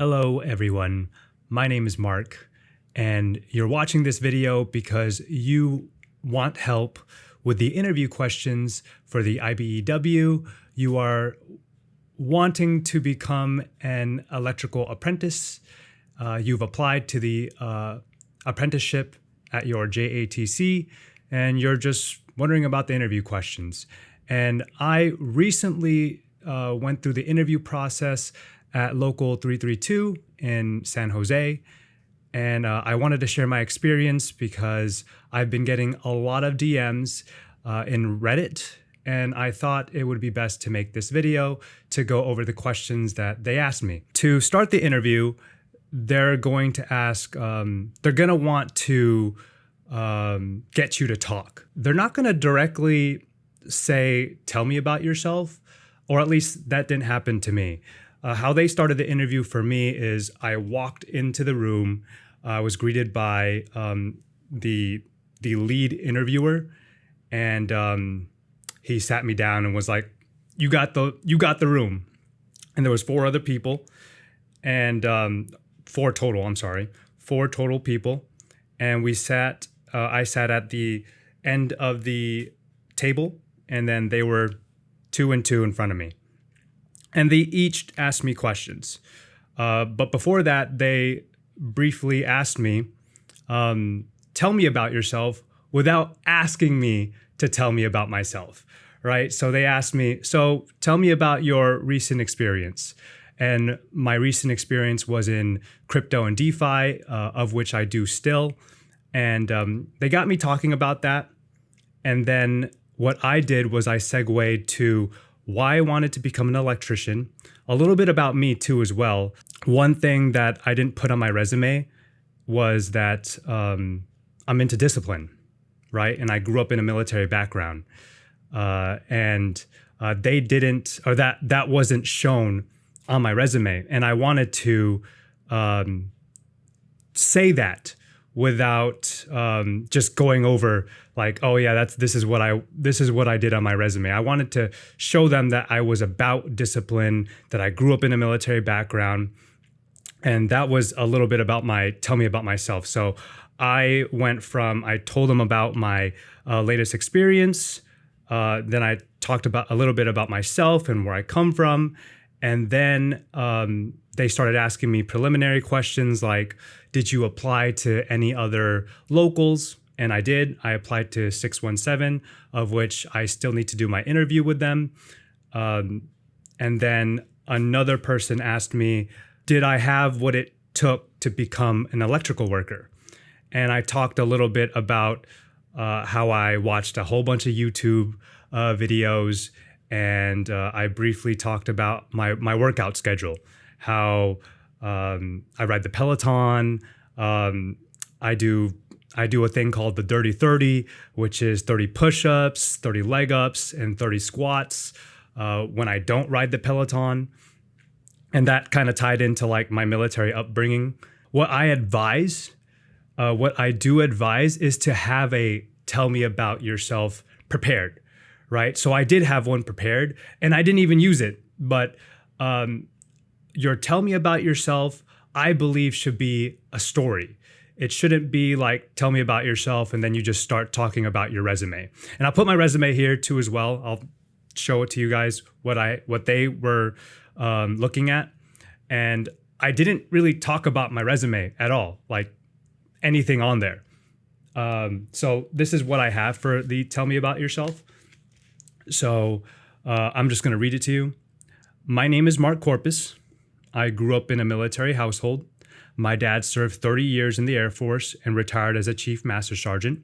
Hello everyone, my name is Mark, and you're watching this video because you want help with the interview questions for the IBEW. You are wanting to become an electrical apprentice. You've applied to the apprenticeship at your JATC, and you're just wondering about the interview questions. And I recently went through the interview process at Local 332 in San Jose. And I wanted to share my experience because I've been getting a lot of DMs in Reddit, and I thought it would be best to make this video to go over the questions that they asked me. To start the interview, they're going to ask, they're going to want to get you to talk. They're not going to directly say, tell me about yourself, or at least that didn't happen to me. How they started the interview for me is I walked into the room. I was greeted by the lead interviewer, and he sat me down and was like, "You got the room." And there was four other people, and four total people, and we sat. I sat at the end of the table, and then they were two and two in front of me. And they each asked me questions. But before that, they briefly asked me, tell me about yourself without asking me to tell me about myself, right? So they asked me, so tell me about your recent experience. And my recent experience was in crypto and DeFi, of which I do still. And they got me talking about that. And then what I did was I segued to why I wanted to become an electrician, a little bit about me too as well. One thing that I didn't put on my resume was that I'm into discipline, right? And I grew up in a military background, and they didn't, or that wasn't shown on my resume. And I wanted to say that without just going over like, oh yeah, this is what I did on my resume. I wanted to show them that I was about discipline, that I grew up in a military background, and that was a little bit about tell me about myself. So I told them about my latest experience. Then I talked about a little bit about myself and where I come from, and then they started asking me preliminary questions like, did you apply to any other locals? And I did. I applied to 617, of which I still need to do my interview with them. And then another person asked me, did I have what it took to become an electrical worker? And I talked a little bit about how I watched a whole bunch of YouTube videos, and I briefly talked about my workout schedule, how I ride the Peloton. I do a thing called the Dirty 30, which is 30 push-ups, 30 leg ups, and 30 squats when I don't ride the Peloton. And that kind of tied into like my military upbringing. What I do advise is to have a tell me about yourself prepared, right? So I did have one prepared, and I didn't even use it. But your tell me about yourself, I believe, should be a story. It shouldn't be like, tell me about yourself, and then you just start talking about your resume. And I'll put my resume here too as well. I'll show it to you guys what they were looking at. And I didn't really talk about my resume at all, like anything on there. So this is what I have for the tell me about yourself. So I'm just going to read it to you. My name is Mark Corpus. I grew up in a military household. My dad served 30 years in the Air Force and retired as a Chief Master Sergeant.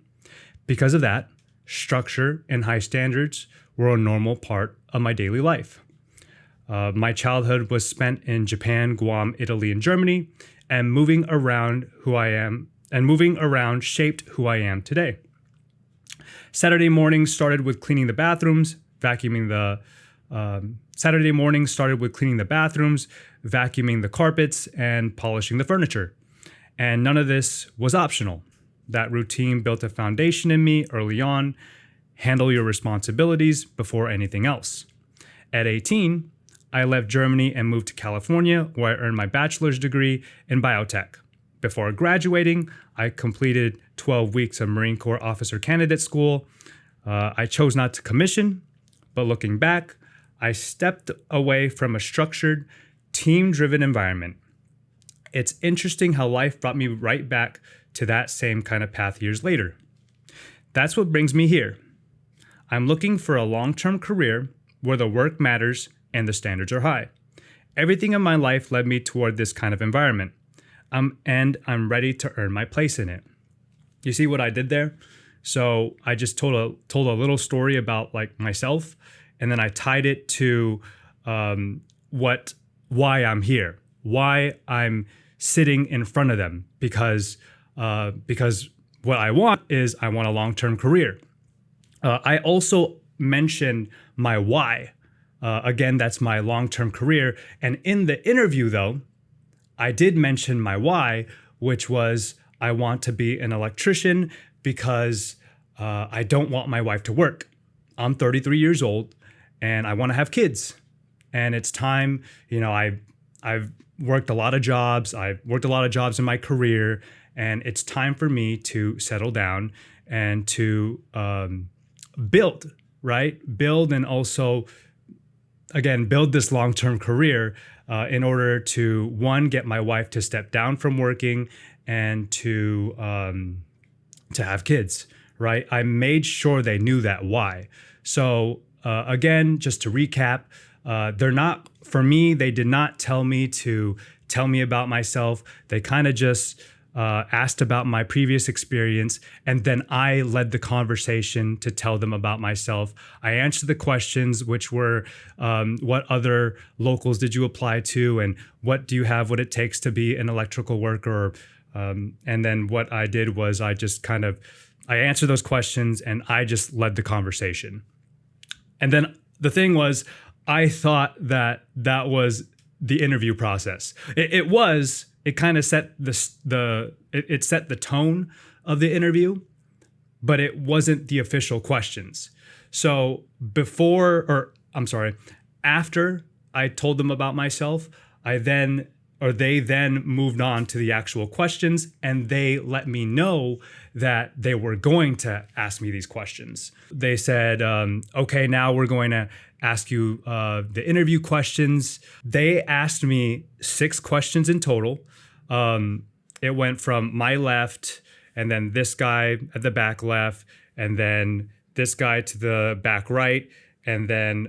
Because of that, structure and high standards were a normal part of my daily life. My childhood was spent in Japan, Guam, Italy, and Germany, and moving around shaped who I am today. Saturday mornings started with cleaning the bathrooms, vacuuming the carpets, and polishing the furniture. And none of this was optional. That routine built a foundation in me early on. Handle your responsibilities before anything else. At 18, I left Germany and moved to California, where I earned my bachelor's degree in biotech. Before graduating, I completed 12 weeks of Marine Corps Officer Candidate School. I chose not to commission, but looking back, I stepped away from a structured, team-driven environment. It's interesting how life brought me right back to that same kind of path years later. That's what brings me here. I'm looking for a long-term career where the work matters and the standards are high. Everything in my life led me toward this kind of environment, and I'm ready to earn my place in it. You see what I did there? So I just told a little story about like myself, and then I tied it to why I'm here, why I'm sitting in front of them, because what I want is I want a long-term career. I also mentioned my why. Again, that's my long-term career. And in the interview, though, I did mention my why, which was I want to be an electrician because I don't want my wife to work. I'm 33 years old and I want to have kids. And it's time, I've worked a lot of jobs. I've worked a lot of jobs in my career, and it's time for me to settle down and to build, right? Build, and also, again, build this long-term career in order to, one, get my wife to step down from working and to have kids, right? I made sure they knew that why. So again, just to recap, they did not tell me about myself. They kind of just asked about my previous experience, and then I led the conversation to tell them about myself. I answered the questions, which were, what other locals did you apply to, and what do you have what it takes to be an electrical worker? And then what I did was I answered those questions and I just led the conversation. And then the thing was, I thought that was the interview process. It kind of set it set the tone of the interview, but it wasn't the official questions. So after I told them about myself, they then moved on to the actual questions, and they let me know that they were going to ask me these questions. They said, okay, now we're going to ask you the interview questions. They asked me 6 questions in total. It went from my left, and then this guy at the back left, and then this guy to the back right, and then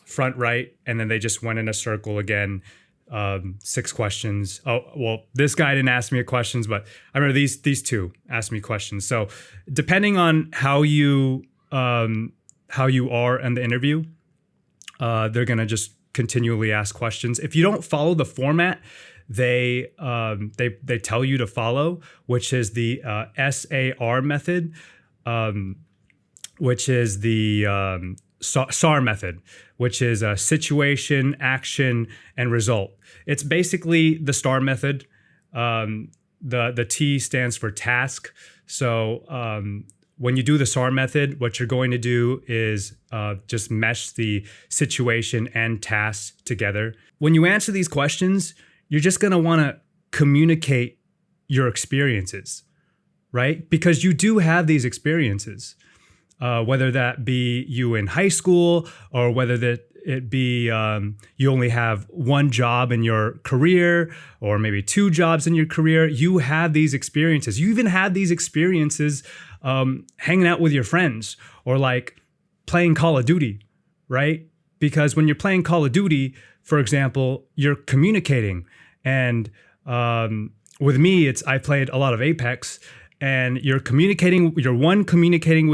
front right, and then they just went in a circle again. 6 questions. Oh, well, this guy didn't ask me questions, but I remember these two asked me questions. So depending on how you are in the interview, they're going to just continually ask questions. If you don't follow the format they tell you to follow, which is the SAR method, which is the SAR method, which is a situation, action, and result. It's basically the STAR method. The T stands for task. So when you do the SAR method, what you're going to do is just mesh the situation and task together. When you answer these questions, you're just going to want to communicate your experiences, right? Because you do have these experiences. Whether that be you in high school, or whether that it be you only have one job in your career, or maybe 2 jobs in your career, you have these experiences. You even had these experiences hanging out with your friends, or like playing Call of Duty, right? Because when you're playing Call of Duty, for example, you're communicating. And with me, I played a lot of Apex. And you're communicating with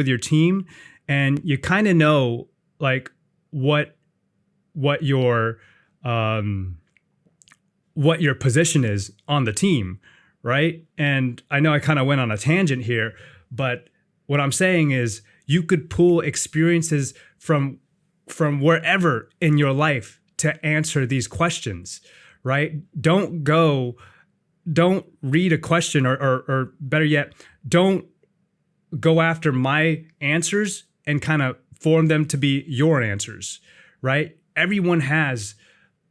your team, and you kind of know like what your position is on the team, right? And I know I kind of went on a tangent here, but what I'm saying is you could pull experiences from wherever in your life to answer these questions, right? Don't read a question, or better yet, don't go after my answers and kind of form them to be your answers, right? Everyone has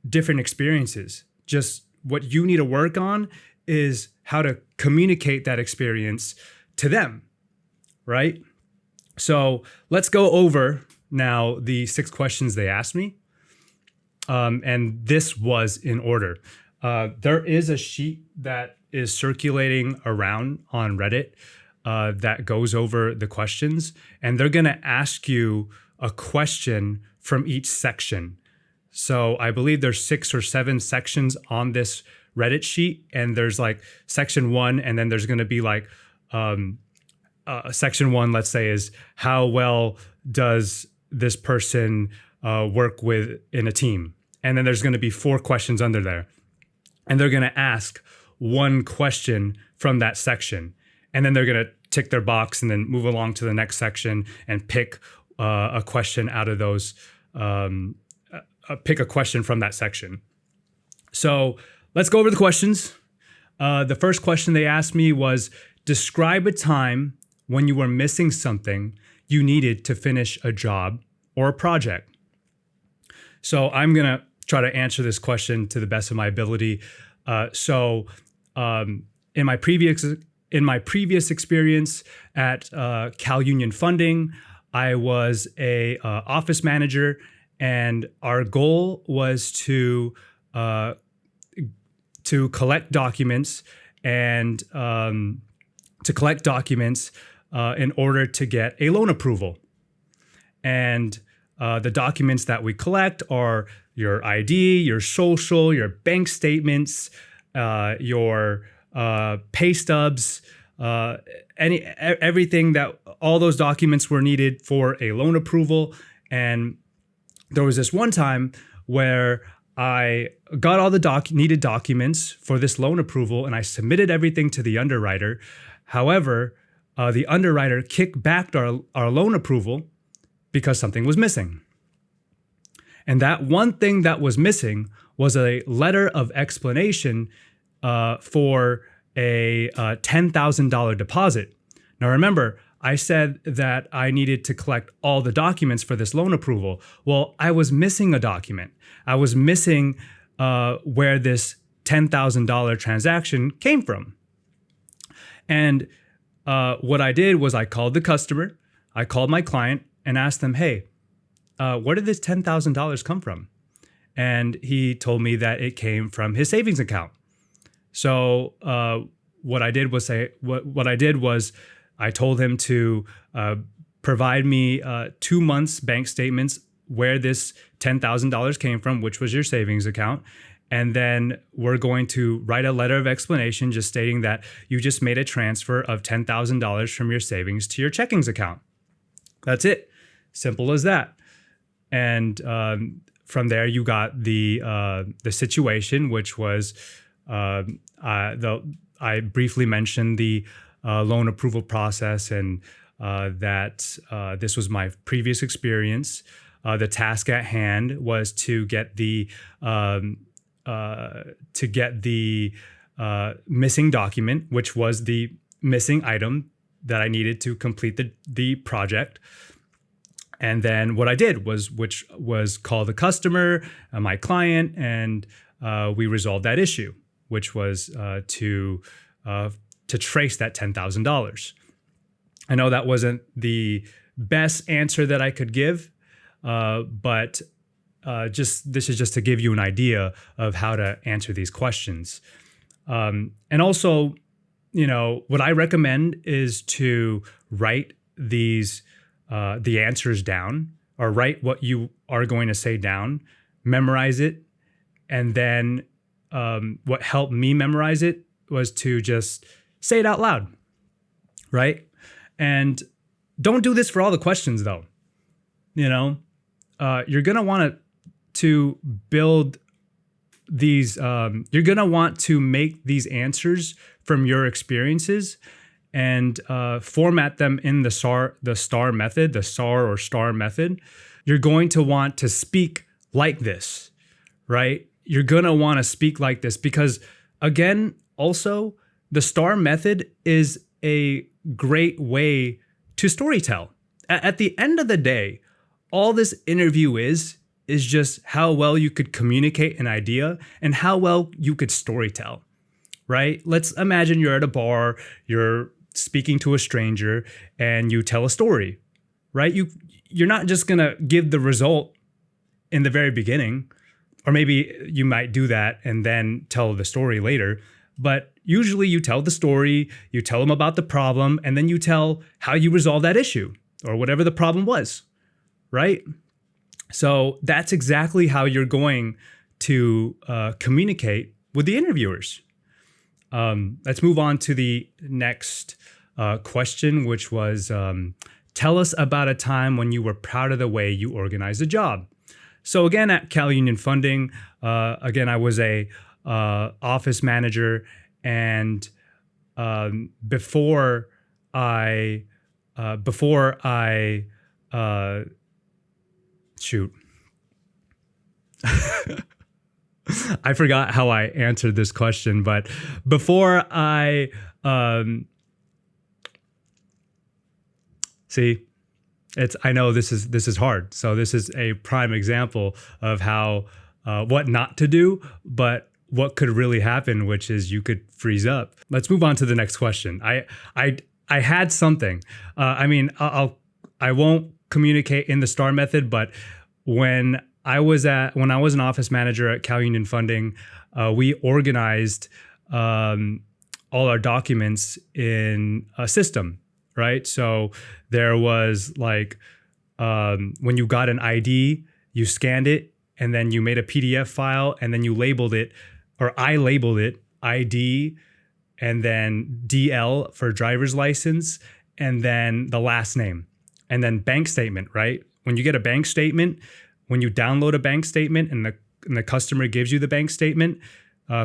different experiences. Just what you need to work on is how to communicate that experience to them, right? So let's go over now the 6 questions they asked me. And this was in order. There is a sheet that is circulating around on Reddit that goes over the questions, and they're going to ask you a question from each section. So I believe there's 6 or 7 sections on this Reddit sheet, and there's like section 1, and then there's going to be like section 1, let's say, is how well does this person work with in a team? And then there's going to be 4 questions under there, and they're going to ask one question from that section, and then they're going to tick their box and then move along to the next section and pick a question out of those. Pick a question from that section. So let's go over the questions. The first question they asked me was, describe a time when you were missing something you needed to finish a job or a project. So I'm going to try to answer this question to the best of my ability. In my previous experience at Cal Union Funding, I was a office manager, and our goal was to collect documents and in order to get a loan approval. And the documents that we collect are your ID, your social, your bank statements, your pay stubs, everything that all those documents were needed for a loan approval. And there was this one time where I got all the needed documents for this loan approval, and I submitted everything to the underwriter. However, the underwriter kicked back our loan approval because something was missing. And that one thing that was missing was a letter of explanation for a $10,000 deposit. Now remember, I said that I needed to collect all the documents for this loan approval. Well, I was missing a document. I was missing where this $10,000 transaction came from. And what I did was I called the customer, I called my client and asked them, hey, where did this $10,000 come from? And he told me that it came from his savings account. So what I did was I told him to provide me 2 months bank statements where this $10,000 came from, which was your savings account. And then we're going to write a letter of explanation just stating that you just made a transfer of $10,000 from your savings to your checkings account. That's it. Simple as that. And from there, you got the situation, which was I briefly mentioned the loan approval process, and that this was my previous experience. The task at hand was to get the missing document, which was the missing item that I needed to complete the project. And then what I did was call the customer, my client, and we resolved that issue, which was to trace that $10,000. I know that wasn't the best answer that I could give, but this is just to give you an idea of how to answer these questions. And also, what I recommend is to write the answers down, or write what you are going to say down, memorize it, and then what helped me memorize it was to just say it out loud, right? And don't do this for all the questions, though. You're going to want to build these, you're going to want to make these answers from your experiences and format them in the SAR or STAR method. You're going to want to speak like this, right? You're going to want to speak like this because, again, also, the STAR method is a great way to storytell. At the end of the day, all this interview is is just how well you could communicate an idea and how well you could storytell, right? Let's imagine you're at a bar, you're speaking to a stranger, and you tell a story, right? You're not just gonna give the result in the very beginning, or maybe you might do that and then tell the story later. But usually you tell the story, you tell them about the problem, and then you tell how you resolve that issue or whatever the problem was, right? So that's exactly how you're going to communicate with the interviewers. Let's move on to the next question, which was, tell us about a time when you were proud of the way you organized a job. So again, at Cal Union Funding, I was a office manager, and before I shoot, I forgot how I answered this question, but before I see. I know this is hard. So this is a prime example of how what not to do, but what could really happen, which is you could freeze up. Let's move on to the next question. I had something. I won't communicate in the STAR method, but when I was an office manager at Cal Union Funding, we organized all our documents in a system. Right. So there was like when you got an ID, you scanned it and then you made a PDF file and then you labeled it, or I labeled it ID and then DL for driver's license and then the last name and then bank statement. Right. When you get a bank statement, when you download a bank statement and the customer gives you the bank statement,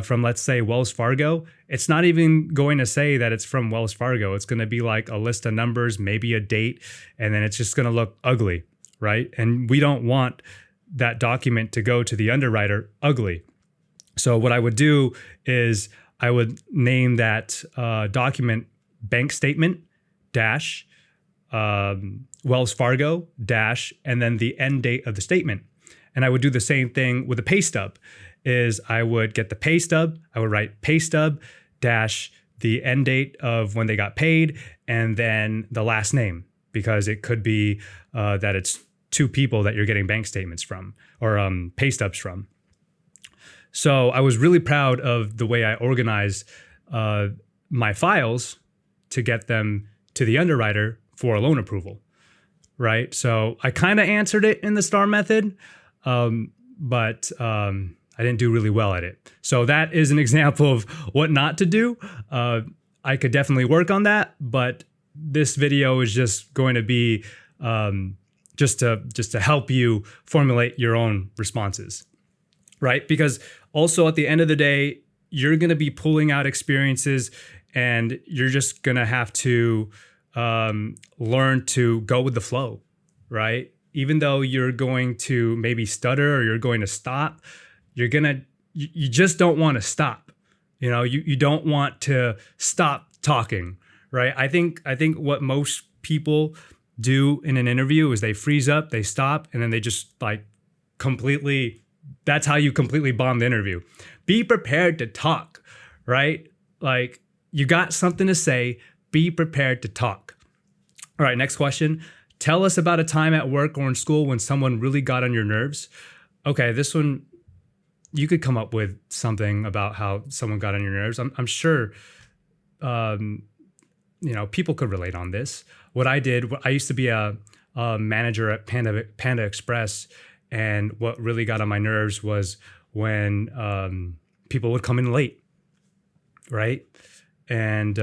from, let's say, Wells Fargo, it's not even going to say that it's from Wells Fargo. It's going to be like a list of numbers, maybe a date, and then it's just going to look ugly, right? And we don't want that document to go to the underwriter ugly. So what I would do is I would name that document bank statement dash Wells Fargo dash and then the end date of the statement. And I would do the same thing with a pay stub. Is I would get the pay stub, I would write pay stub dash the end date of when they got paid and then the last name, because it could be that it's two people that you're getting bank statements from or pay stubs from. So I was really proud of the way I organized my files to get them to the underwriter for a loan approval, right? So I kind of answered it in the STAR method, but I didn't do really well at it. So that is an example of what not to do. I could definitely work on that, but this video is just going to be just to help you formulate your own responses, right? Because also at the end of the day, you're going to be pulling out experiences and you're just going to have to learn to go with the flow, right? Even though you're going to maybe stutter or you're going to stop, you just don't want to stop. You don't want to stop talking, right? I think what most people do in an interview is they freeze up, they stop, and then they just that's how you completely bomb the interview. Be prepared to talk, right? Like you got something to say, be prepared to talk. All right, next question. Tell us about a time at work or in school when someone really got on your nerves. Okay, this one, you could come up with something about how someone got on your nerves. I'm sure, people could relate on this. What I did, I used to be a manager at Panda Express, and what really got on my nerves was when people would come in late, right? And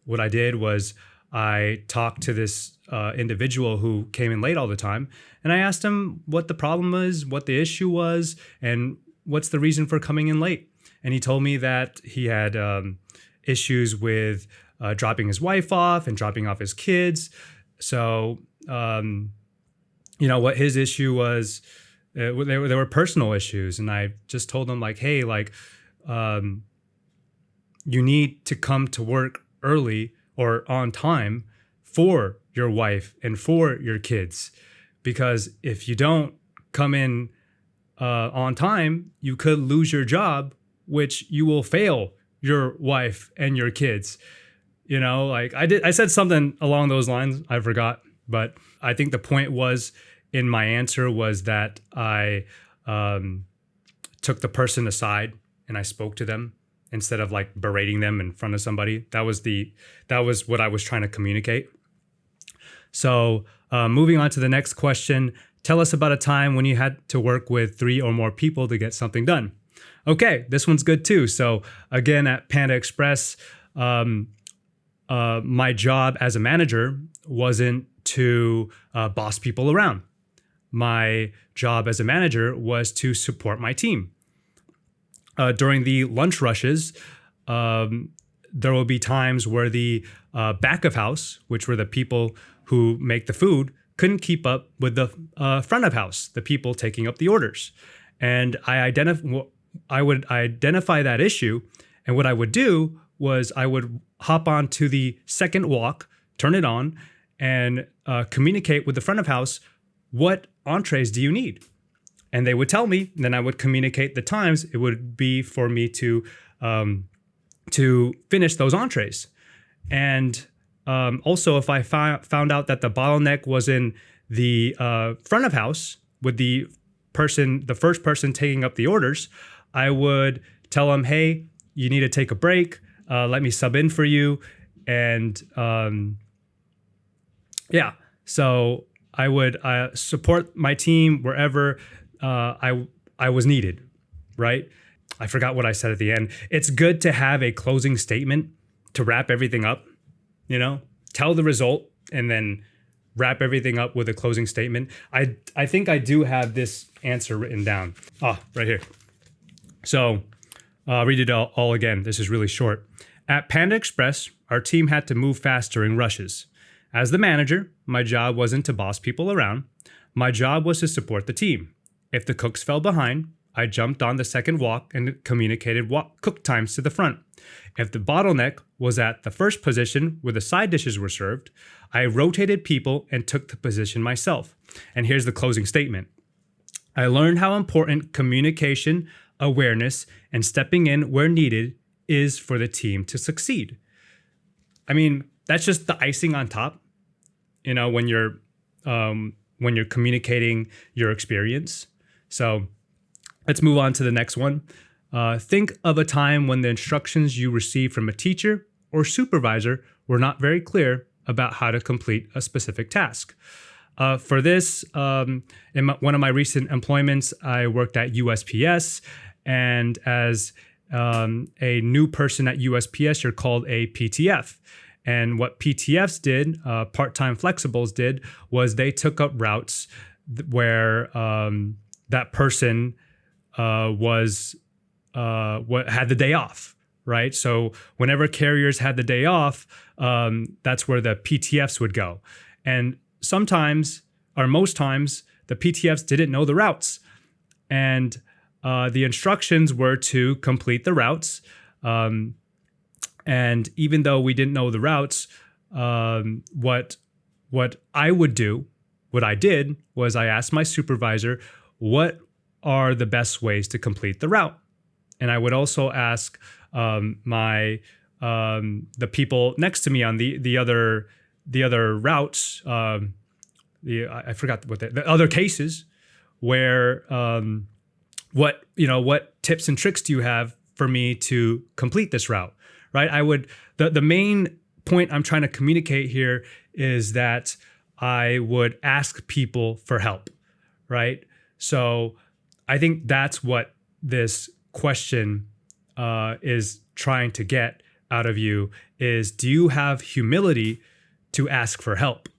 what I did was I talked to this individual who came in late all the time, and I asked him what the problem was, what the issue was, and what's the reason for coming in late. And he told me that he had issues with dropping his wife off and dropping off his kids. So, what his issue was, there were personal issues. And I just told him hey, you need to come to work early or on time for your wife and for your kids. Because if you don't come in on time, you could lose your job, which you will fail your wife and your kids. Like I said something along those lines. I forgot, but I think the point was in my answer was that I took the person aside and I spoke to them instead of like berating them in front of somebody. That was what I was trying to communicate. So moving on to the next question, tell us about a time when you had to work with 3 or more people to get something done. Okay, this one's good too. So again, at Panda Express, my job as a manager wasn't to boss people around. My job as a manager was to support my team. During the lunch rushes, there will be times where the back of house, which were the people who make the food, couldn't keep up with the front of house, the people taking up the orders. And I would identify that issue, and what I would do was I would hop on to the second walk, turn it on, and communicate with the front of house, what entrees do you need? And they would tell me, and then I would communicate the times it would be for me to finish those entrees. And also, if I found out that the bottleneck was in the front of house with the first person taking up the orders, I would tell them, hey, you need to take a break. Let me sub in for you. And so I would support my team wherever I was needed, right? I forgot what I said at the end. It's good to have a closing statement to wrap everything up, tell the result and then wrap everything up with a closing statement. I think I do have this answer written down. Right here. So I'll read it all again. This is really short. At Panda Express, our team had to move fast during rushes. As the manager, my job wasn't to boss people around. My job was to support the team. If the cooks fell behind, I jumped on the second walk and communicated cook times to the front. If the bottleneck was at the first position where the side dishes were served, I rotated people and took the position myself. And here's the closing statement. I learned how important communication, awareness, and stepping in where needed is for the team to succeed. I mean, that's just the icing on top, when you're communicating your experience. So let's move on to the next one. Think of a time when the instructions you received from a teacher or supervisor were not very clear about how to complete a specific task. For this, in one of my recent employments, I worked at USPS, and as a new person at USPS, you're called a PTF. And what PTFs did, part-time flexibles did, was they took up routes where that person had the day off, right? So whenever carriers had the day off, that's where the PTFs would go. And sometimes, or most times, the PTFs didn't know the routes. And the instructions were to complete the routes. And even though we didn't know the routes, what I would do, what I did was I asked my supervisor, what are the best ways to complete the route? And I would also ask the people next to me on the other routes. I forgot what the other cases where what tips and tricks do you have for me to complete this route? Right? The main point I'm trying to communicate here is that I would ask people for help, right? So I think that's what this question is trying to get out of you is, do you have humility to ask for help?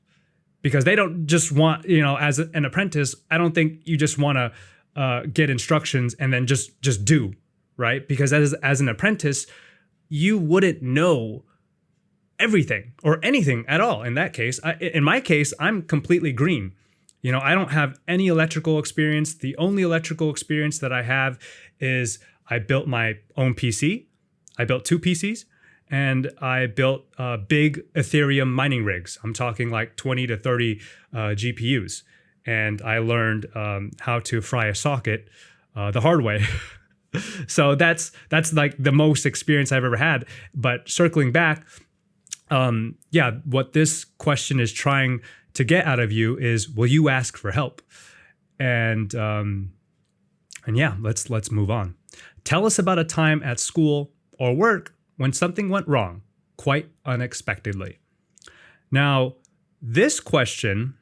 Because they don't just want, as an apprentice, I don't think you just want to get instructions and then just do, right? Because as an apprentice, you wouldn't know everything or anything at all. In that case, in my case, I'm completely green. I don't have any electrical experience. The only electrical experience that I have is I built my own PC. I built 2 PCs, and I built big Ethereum mining rigs. I'm talking like 20 to 30 GPUs. and I learned how to fry a socket the hard way. So that's like the most experience I've ever had. But circling back, what this question is trying to get out of you is, will you ask for help? And let's move on. Tell us about a time at school or work when something went wrong, quite unexpectedly. Now, this question,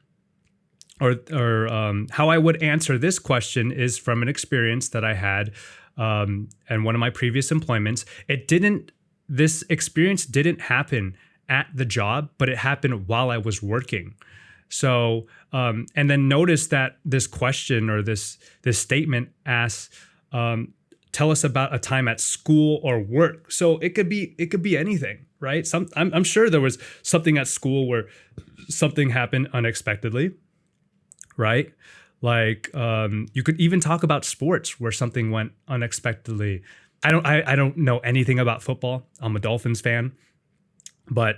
or how I would answer this question, is from an experience that I had and one of my previous employments. This experience didn't happen at the job, but it happened while I was working. So, and then notice that this question or this statement asks, tell us about a time at school or work. So it could be anything, right? I'm sure there was something at school where something happened unexpectedly, right? Like you could even talk about sports where something went unexpectedly. I don't know anything about football. I'm a Dolphins fan, but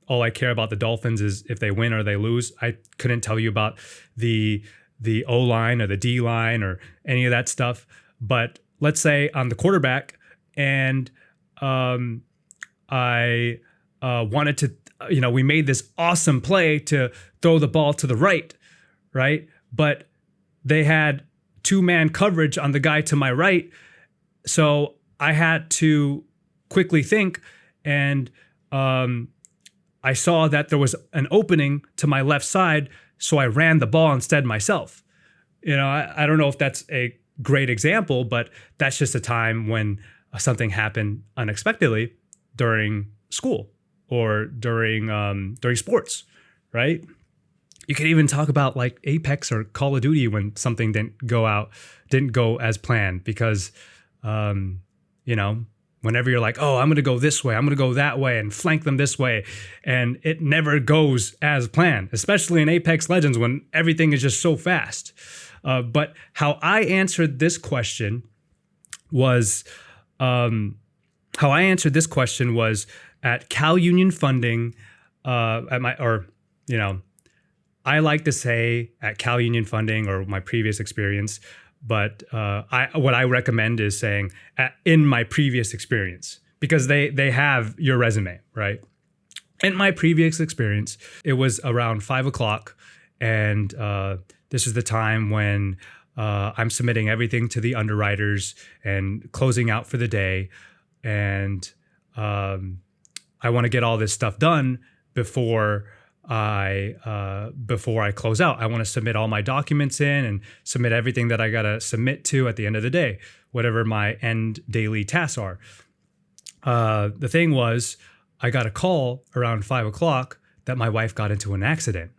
all I care about the Dolphins is if they win or they lose. I couldn't tell you about the O-line or the D-line or any of that stuff. But let's say I'm the quarterback and I wanted to, we made this awesome play to throw the ball to the right? But they had 2-man coverage on the guy to my right. So I had to quickly think, and I saw that there was an opening to my left side, so I ran the ball instead myself. I don't know if that's a great example, but that's just a time when something happened unexpectedly during school or during sports, right? You could even talk about like Apex or Call of Duty when something didn't go as planned, because whenever you're like, oh, I'm going to go this way, I'm going to go that way and flank them this way, and it never goes as planned, especially in Apex Legends when everything is just so fast. But how I answered this question was at Cal Union Funding, I like to say at Cal Union Funding or my previous experience, but what I recommend is saying in my previous experience, because they have your resume, right? In my previous experience, it was around 5:00, and this is the time when I'm submitting everything to the underwriters and closing out for the day, and I want to get all this stuff done before I close out. I want to submit all my documents in and submit everything that I got to submit to at the end of the day, whatever my end daily tasks are. The thing was, I got a call around 5:00 that my wife got into an accident.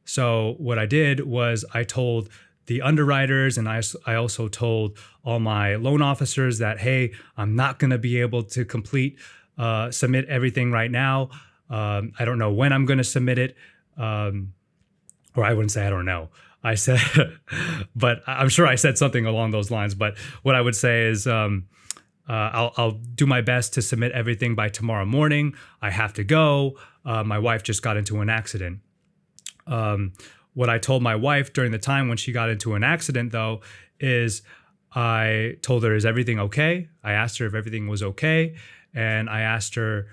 So what I did was I told the underwriters, and I also told all my loan officers that, hey, I'm not going to be able to submit everything right now. I don't know when I'm going to submit it. Or I wouldn't say I don't know. I said, but I'm sure I said something along those lines. But what I would say is I'll do my best to submit everything by tomorrow morning. I have to go. My wife just got into an accident. What I told my wife during the time when she got into an accident, though, is I told her, is everything okay? I asked her if everything was okay. And I asked her,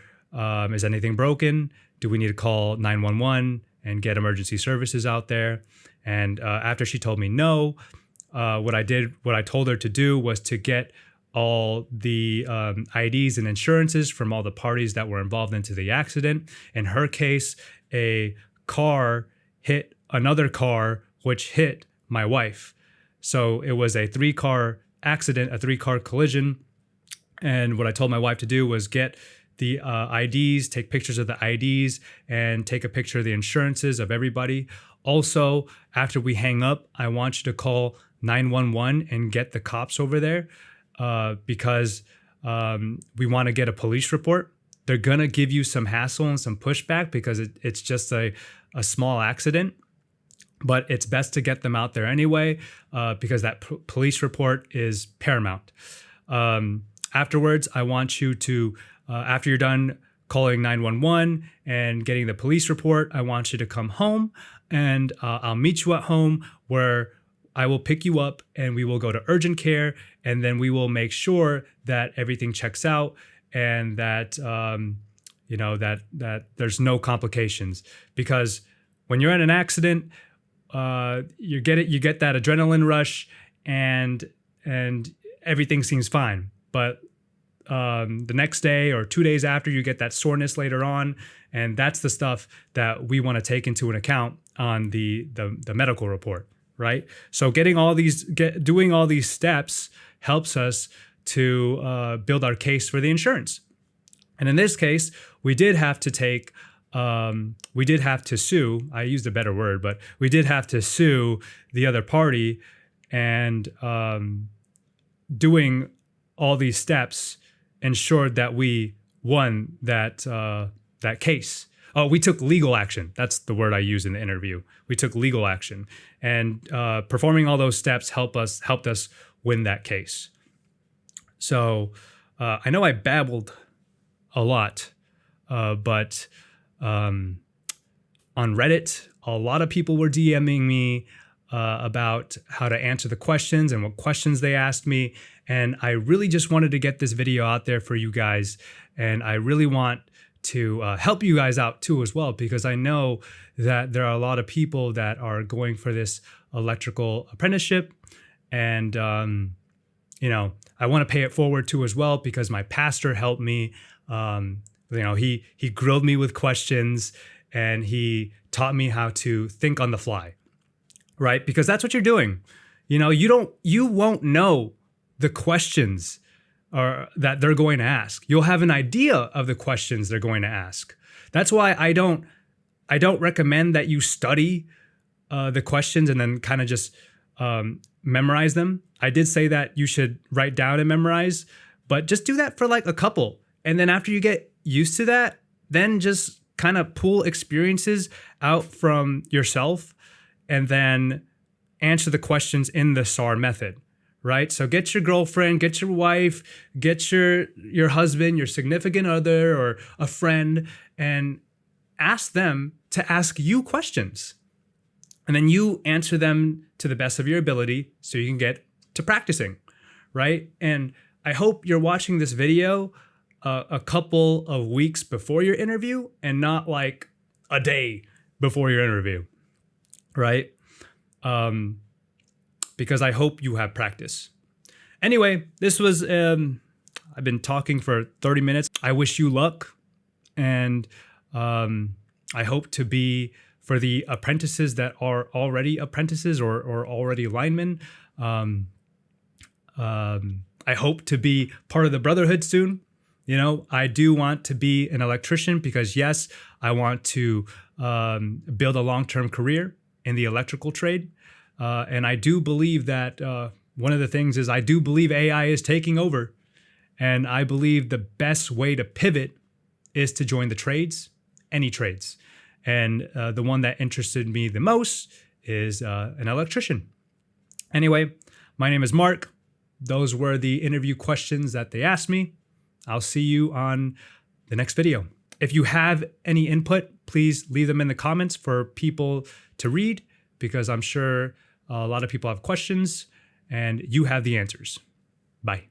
is anything broken? Do we need to call 911 and get emergency services out there? And after she told me no, what I told her to do was to get all the IDs and insurances from all the parties that were involved into the accident. In her case, a car hit another car, which hit my wife. So it was a 3-car accident, a 3-car collision. And what I told my wife to do was get the IDs, take pictures of the IDs, and take a picture of the insurances of everybody. Also, after we hang up, I want you to call 911 and get the cops over there because we want to get a police report. They're going to give you some hassle and some pushback because it's just a small accident. But it's best to get them out there anyway because that police report is paramount. Afterwards, I want you to, after you're done calling 911 and getting the police report. I want you to come home, and I'll meet you at home, where I will pick you up and we will go to urgent care, and then we will make sure that everything checks out and that that there's no complications. Because when you're in an accident, you get that adrenaline rush, and everything seems fine. But the next day or 2 days after, you get that soreness later on, and that's the stuff that we want to take into an account on the medical report, right? So doing all these steps helps us to build our case for the insurance. And in this case, we did have to sue. I used a better word, but we did have to sue the other party, and doing all these steps ensured that we won that case. Oh, we took legal action. That's the word I used in the interview. We took legal action, and performing all those steps helped us win that case. So I know I babbled a lot, but on Reddit, a lot of people were DMing me about how to answer the questions and what questions they asked me. And I really just wanted to get this video out there for you guys. And I really want to help you guys out too as well, because I know that there are a lot of people that are going for this electrical apprenticeship. And, I want to pay it forward too as well, because my pastor helped me. He grilled me with questions, and he taught me how to think on the fly, right? Because that's what you're doing. You won't know the questions that they're going to ask. You'll have an idea of the questions they're going to ask. That's why I don't recommend that you study the questions and then kind of just memorize them. I did say that you should write down and memorize, but just do that for like a couple. And then after you get used to that, then just kind of pull experiences out from yourself and then answer the questions in the SAR method, right? So get your girlfriend, get your wife, get your husband, your significant other, or a friend, and ask them to ask you questions. And then you answer them to the best of your ability so you can get to practicing, right? And I hope you're watching this video a couple of weeks before your interview and not like a day before your interview, right? Because I hope you have practice. Anyway, this was, I've been talking for 30 minutes. I wish you luck. And I hope to be, for the apprentices that are already apprentices or already linemen, I hope to be part of the brotherhood soon. I do want to be an electrician because, yes, I want to build a long-term career in the electrical trade. And I do believe that one of the things is I do believe AI is taking over. And I believe the best way to pivot is to join the trades, any trades. And the one that interested me the most is an electrician. Anyway, my name is Mark. Those were the interview questions that they asked me. I'll see you on the next video. If you have any input, please leave them in the comments for people to read, because I'm sure a lot of people have questions and you have the answers. Bye.